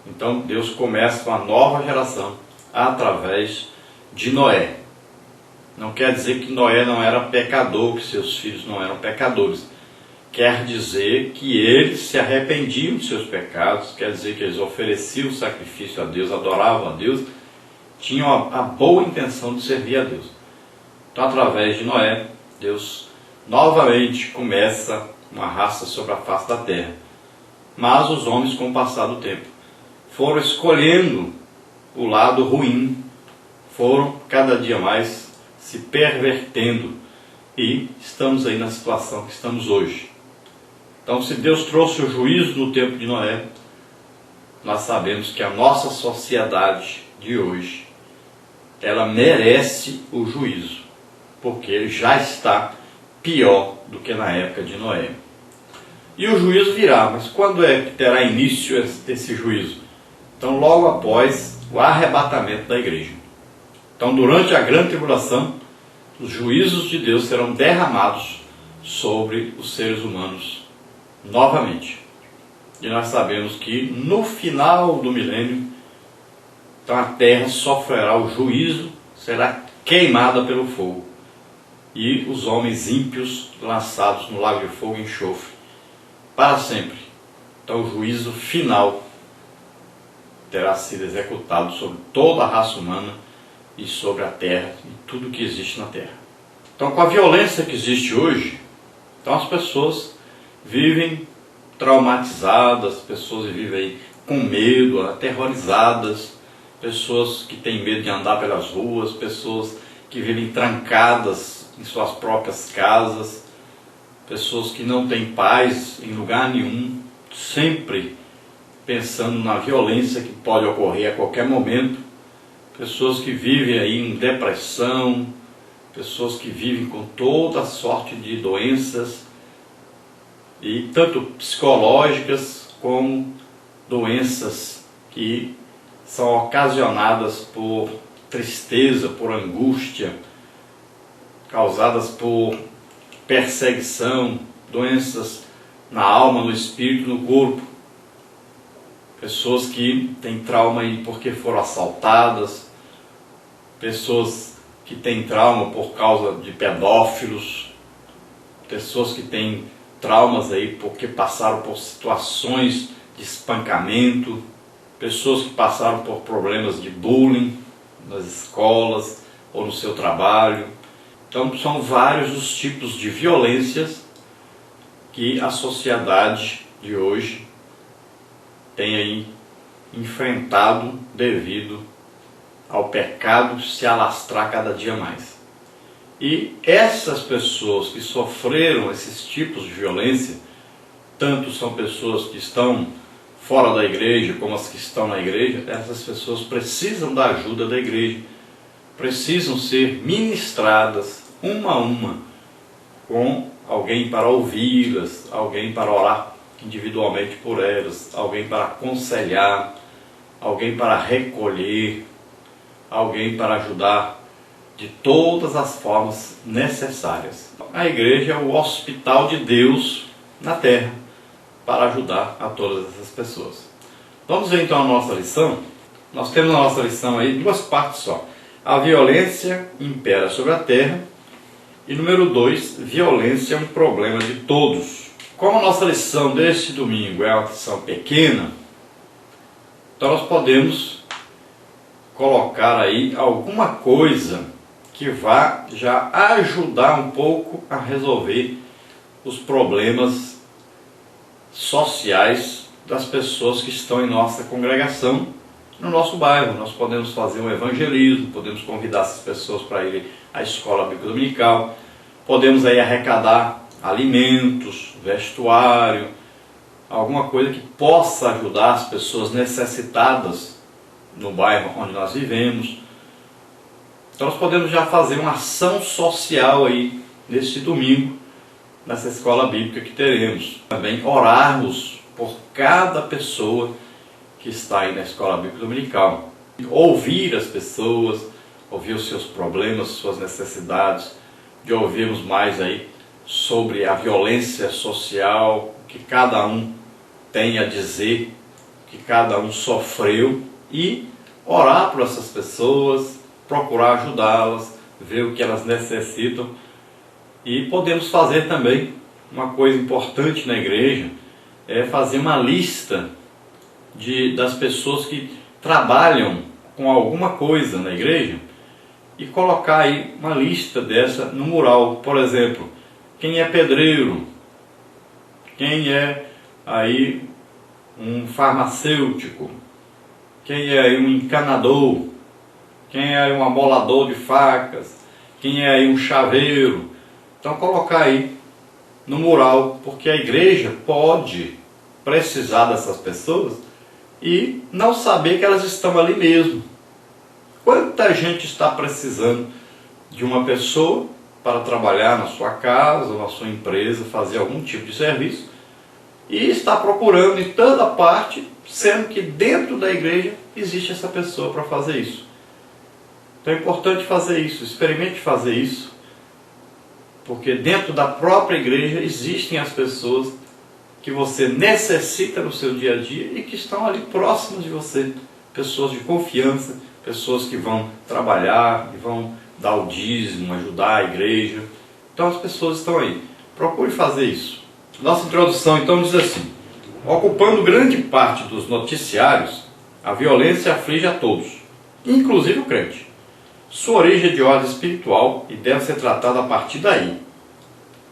Então Deus começa uma nova geração através de Noé. Não quer dizer que Noé não era pecador, que seus filhos não eram pecadores. Quer dizer que eles se arrependiam de seus pecados, quer dizer que eles ofereciam sacrifício a Deus, adoravam a Deus, tinham a boa intenção de servir a Deus. Então, através de Noé, Deus novamente começa uma raça sobre a face da terra. Mas os homens, com o passar do tempo, foram escolhendo o lado ruim, foram cada dia mais se pervertendo e estamos aí na situação que estamos hoje. Então, se Deus trouxe o juízo no tempo de Noé, nós sabemos que a nossa sociedade de hoje, ela merece o juízo, porque ele já está pior do que na época de Noé. E o juízo virá, mas quando é que terá início esse juízo? Então, logo após o arrebatamento da igreja. Então, durante a grande tribulação, os juízos de Deus serão derramados sobre os seres humanos novamente. E nós sabemos que no final do milênio, então a terra sofrerá o juízo, será queimada pelo fogo. E os homens ímpios lançados no lago de fogo e enxofre para sempre. Então o juízo final terá sido executado sobre toda a raça humana e sobre a terra e tudo que existe na terra. Então, com a violência que existe hoje, então as pessoas vivem traumatizadas, pessoas vivem aí com medo, aterrorizadas, pessoas que têm medo de andar pelas ruas, pessoas que vivem trancadas em suas próprias casas, pessoas que não têm paz em lugar nenhum, sempre pensando na violência que pode ocorrer a qualquer momento, pessoas que vivem aí em depressão, pessoas que vivem com toda sorte de doenças, e tanto psicológicas como doenças que são ocasionadas por tristeza, por angústia, causadas por perseguição, doenças na alma, no espírito, no corpo. Pessoas que têm trauma aí porque foram assaltadas, pessoas que têm trauma por causa de pedófilos, pessoas que têm traumas aí porque passaram por situações de espancamento, pessoas que passaram por problemas de bullying nas escolas ou no seu trabalho. Então são vários os tipos de violências que a sociedade de hoje tem aí enfrentado devido ao pecado se alastrar cada dia mais. E essas pessoas que sofreram esses tipos de violência, tanto são pessoas que estão fora da igreja como as que estão na igreja, essas pessoas precisam da ajuda da igreja, precisam ser ministradas uma a uma, com alguém para ouvi-las, alguém para orar individualmente por elas, alguém para aconselhar, alguém para recolher, alguém para ajudar de todas as formas necessárias. A igreja é o hospital de Deus na terra para ajudar a todas essas pessoas. Vamos ver então a nossa lição. Nós temos na nossa lição aí duas partes só. A violência impera sobre a terra e número 2, violência é um problema de todos. Como a nossa lição deste domingo é uma lição pequena, então nós podemos colocar aí alguma coisa que vá já ajudar um pouco a resolver os problemas sociais das pessoas que estão em nossa congregação, no nosso bairro. Nós podemos fazer um evangelismo, podemos convidar essas pessoas para irem à escola bíblica dominical, podemos aí arrecadar alimentos, vestuário, alguma coisa que possa ajudar as pessoas necessitadas no bairro onde nós vivemos. Então nós podemos já fazer uma ação social aí neste domingo, nessa escola bíblica que teremos. Também orarmos por cada pessoa que está aí na escola bíblica dominical. Ouvir as pessoas, ouvir os seus problemas, suas necessidades, de ouvirmos mais aí sobre a violência social, que cada um tem a dizer que cada um sofreu e orar por essas pessoas, procurar ajudá-las, ver o que elas necessitam. E podemos fazer também uma coisa importante na igreja, é fazer uma lista das pessoas que trabalham com alguma coisa na igreja e colocar aí uma lista dessa no mural. Por exemplo, quem é pedreiro, quem é aí um farmacêutico, quem é aí um encanador, quem é aí um amolador de facas, quem é aí um chaveiro. Então colocar aí no mural, porque a igreja pode precisar dessas pessoas e não saber que elas estão ali mesmo. Quanta gente está precisando de uma pessoa para trabalhar na sua casa, na sua empresa, fazer algum tipo de serviço, e está procurando em toda parte, sendo que dentro da igreja existe essa pessoa para fazer isso. Então é importante fazer isso, experimente fazer isso, porque dentro da própria igreja existem as pessoas que você necessita no seu dia a dia e que estão ali próximas de você, pessoas de confiança, pessoas que vão trabalhar, que vão dar o dízimo, ajudar a igreja. Então as pessoas estão aí. Procure fazer isso. Nossa introdução então diz assim: ocupando grande parte dos noticiários, a violência aflige a todos, inclusive o crente. Sua origem é de ordem espiritual e deve ser tratada a partir daí.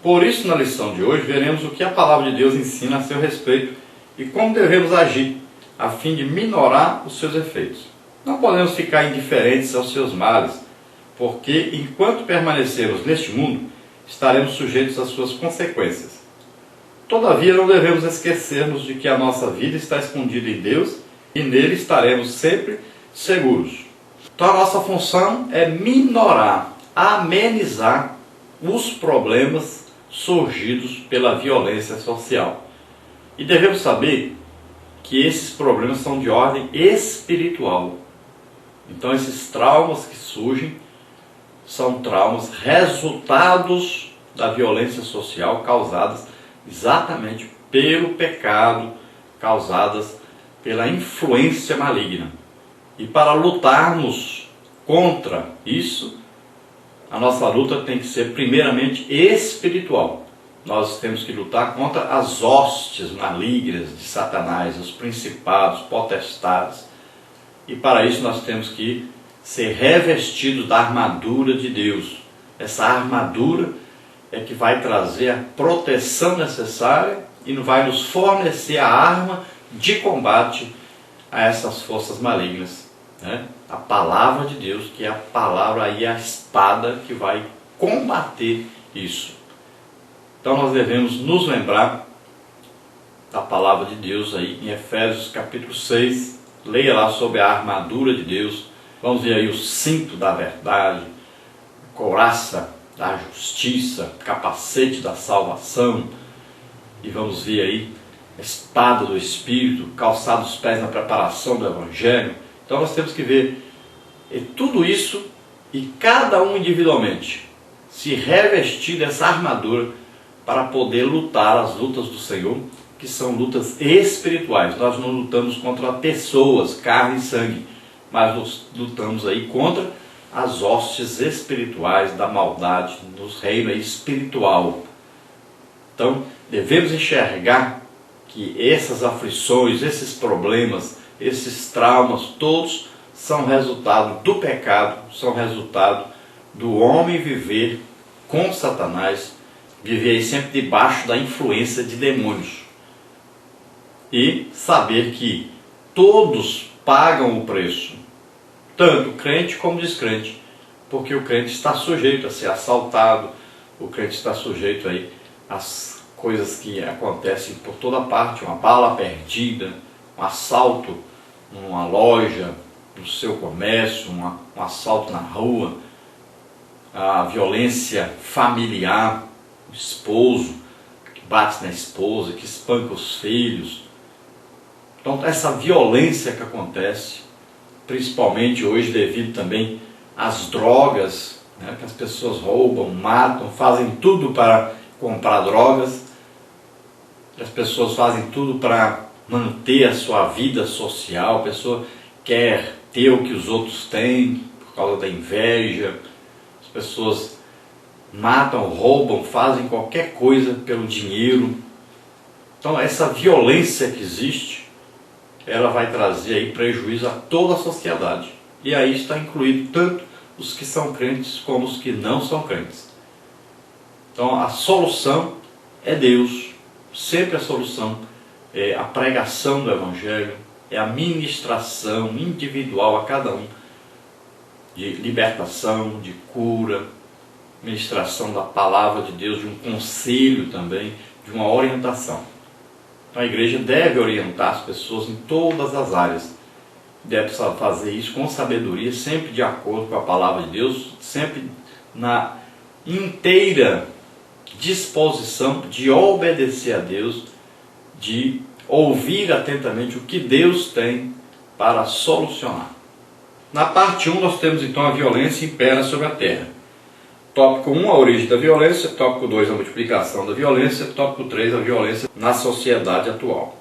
Por isso, na lição de hoje, veremos o que a palavra de Deus ensina a seu respeito e como devemos agir, a fim de minorar os seus efeitos. Não podemos ficar indiferentes aos seus males, porque, enquanto permanecermos neste mundo, estaremos sujeitos às suas consequências. Todavia, não devemos esquecermos de que a nossa vida está escondida em Deus e nele estaremos sempre seguros. Então, a nossa função é minorar, amenizar os problemas surgidos pela violência social. E devemos saber que esses problemas são de ordem espiritual. Então esses traumas que surgem são traumas resultados da violência social causadas exatamente pelo pecado, causadas pela influência maligna. E para lutarmos contra isso, a nossa luta tem que ser primeiramente espiritual. Nós temos que lutar contra as hostes malignas de Satanás, os principados, potestades. E para isso nós temos que ser revestidos da armadura de Deus. Essa armadura é que vai trazer a proteção necessária e vai nos fornecer a arma de combate a essas forças malignas, né? A palavra de Deus, que é a palavra aí, a espada que vai combater isso. Então nós devemos nos lembrar da palavra de Deus aí em Efésios capítulo 6, leia lá sobre a armadura de Deus. Vamos ver aí o cinto da verdade, couraça da justiça, capacete da salvação, e vamos ver aí a espada do Espírito, calçar os pés na preparação do Evangelho. Então nós temos que ver tudo isso e cada um individualmente se revestir dessa armadura para poder lutar as lutas do Senhor, que são lutas espirituais. Nós não lutamos contra pessoas, carne e sangue, mas nós lutamos aí contra as hostes espirituais da maldade nos reinos espiritual. Então devemos enxergar que essas aflições, esses problemas, esses traumas, todos são resultado do pecado, são resultado do homem viver com Satanás, viver sempre debaixo da influência de demônios. E saber que todos pagam o preço, tanto crente como descrente, porque o crente está sujeito a ser assaltado, o crente está sujeito aí às coisas que acontecem por toda parte, uma bala perdida, um assalto numa loja, no seu comércio, um assalto na rua, a violência familiar, o esposo que bate na esposa, que espanca os filhos. Então essa violência que acontece, principalmente hoje devido também às drogas, né, que as pessoas roubam, matam, fazem tudo para comprar drogas, as pessoas fazem tudo para manter a sua vida social, a pessoa quer ter o que os outros têm por causa da inveja, as pessoas matam, roubam, fazem qualquer coisa pelo dinheiro. Então essa violência que existe, ela vai trazer aí prejuízo a toda a sociedade. E aí está incluído tanto os que são crentes como os que não são crentes. Então a solução é Deus, sempre a solução é a pregação do Evangelho, é a ministração individual a cada um, de libertação, de cura, ministração da palavra de Deus, de um conselho também, de uma orientação. Então a igreja deve orientar as pessoas em todas as áreas, deve fazer isso com sabedoria, sempre de acordo com a palavra de Deus, sempre na inteira disposição de obedecer a Deus, de ouvir atentamente o que Deus tem para solucionar. Na parte 1 nós temos então a violência impera sobre a terra. Tópico 1, a origem da violência. Tópico 2, a multiplicação da violência. Tópico 3, a violência na sociedade atual.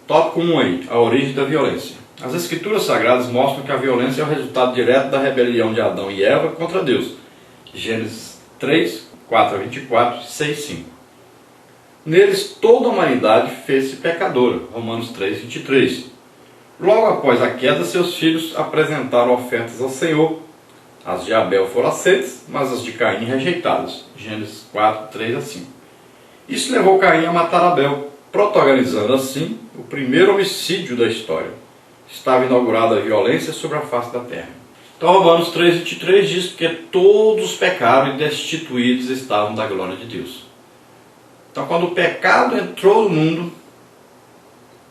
Tópico 1 aí, a origem da violência. As escrituras sagradas mostram que a violência é o resultado direto da rebelião de Adão e Eva contra Deus. Gênesis 3, 4 a 24, 6, 5. Neles toda a humanidade fez-se pecadora. Romanos 3, 23. Logo após a queda, seus filhos apresentaram ofertas ao Senhor. As de Abel foram aceitas, mas as de Caim rejeitadas. Gênesis 4, 3 a 5. Isso levou Caim a matar Abel, protagonizando assim o primeiro homicídio da história. Estava inaugurada a violência sobre a face da terra. Então Romanos 3, 23 diz que todos pecaram e destituídos estavam da glória de Deus. Então quando o pecado entrou no mundo,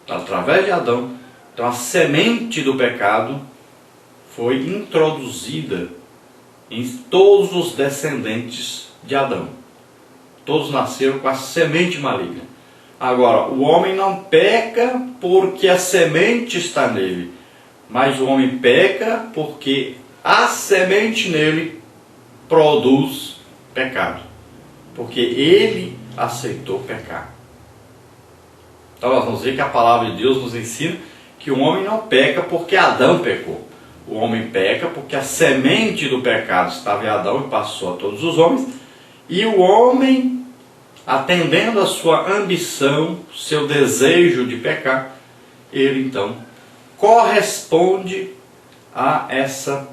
através de Adão, então a semente do pecado foi introduzida em todos os descendentes de Adão. Todos nasceram com a semente maligna. Agora, o homem não peca porque a semente está nele, mas o homem peca porque a semente nele produz pecado, porque ele aceitou pecar. Então nós vamos ver que a palavra de Deus nos ensina que o homem não peca porque Adão pecou. O homem peca porque a semente do pecado estava em Adão e passou a todos os homens, e o homem, atendendo a sua ambição, seu desejo de pecar, ele então corresponde a essa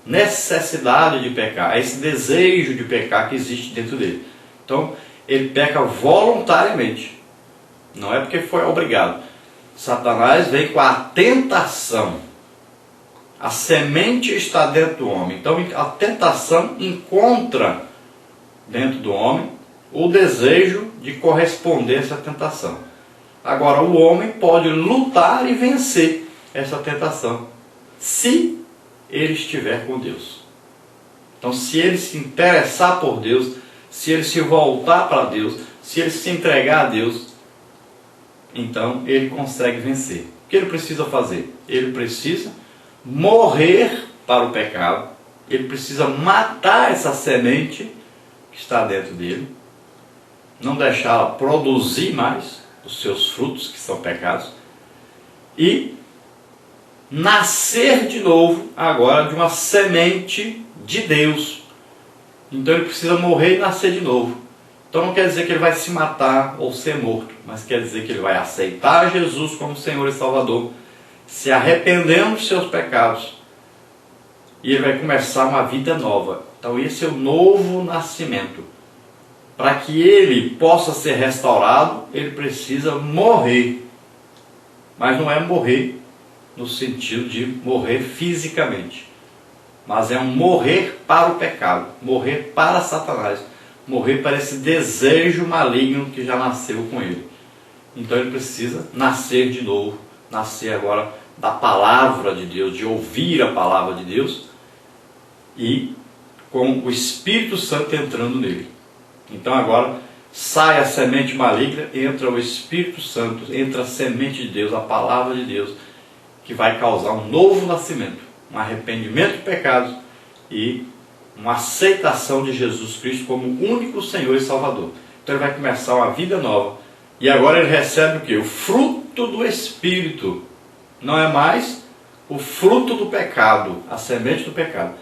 necessidade de pecar, a esse desejo de pecar que existe dentro dele. Então ele peca voluntariamente, não é porque foi obrigado. Satanás vem com a tentação. A semente está dentro do homem. Então a tentação encontra dentro do homem o desejo de corresponder a essa tentação. Agora o homem pode lutar e vencer essa tentação, se ele estiver com Deus. Então se ele se interessar por Deus, se ele se voltar para Deus, se ele se entregar a Deus, então ele consegue vencer. O que ele precisa fazer? Ele precisa morrer para o pecado, ele precisa matar essa semente que está dentro dele, não deixá-la produzir mais os seus frutos, que são pecados, e nascer de novo agora de uma semente de Deus. Então ele precisa morrer e nascer de novo. Então não quer dizer que ele vai se matar ou ser morto, mas quer dizer que ele vai aceitar Jesus como Senhor e Salvador, se arrependendo dos seus pecados, e ele vai começar uma vida nova. Então esse é o novo nascimento. Para que ele possa ser restaurado, ele precisa morrer. Mas não é morrer no sentido de morrer fisicamente, mas é um morrer para o pecado, morrer para Satanás, morrer para esse desejo maligno que já nasceu com ele. Então ele precisa nascer de novo, nascer agora da palavra de Deus, de ouvir a palavra de Deus, e com o Espírito Santo entrando nele. Então agora sai a semente maligna, entra o Espírito Santo, entra a semente de Deus, a palavra de Deus, que vai causar um novo nascimento, um arrependimento de pecados e uma aceitação de Jesus Cristo como único Senhor e Salvador. Então ele vai começar uma vida nova, E agora ele recebe o quê? O fruto do Espírito. Não é mais o fruto do pecado, a semente do pecado.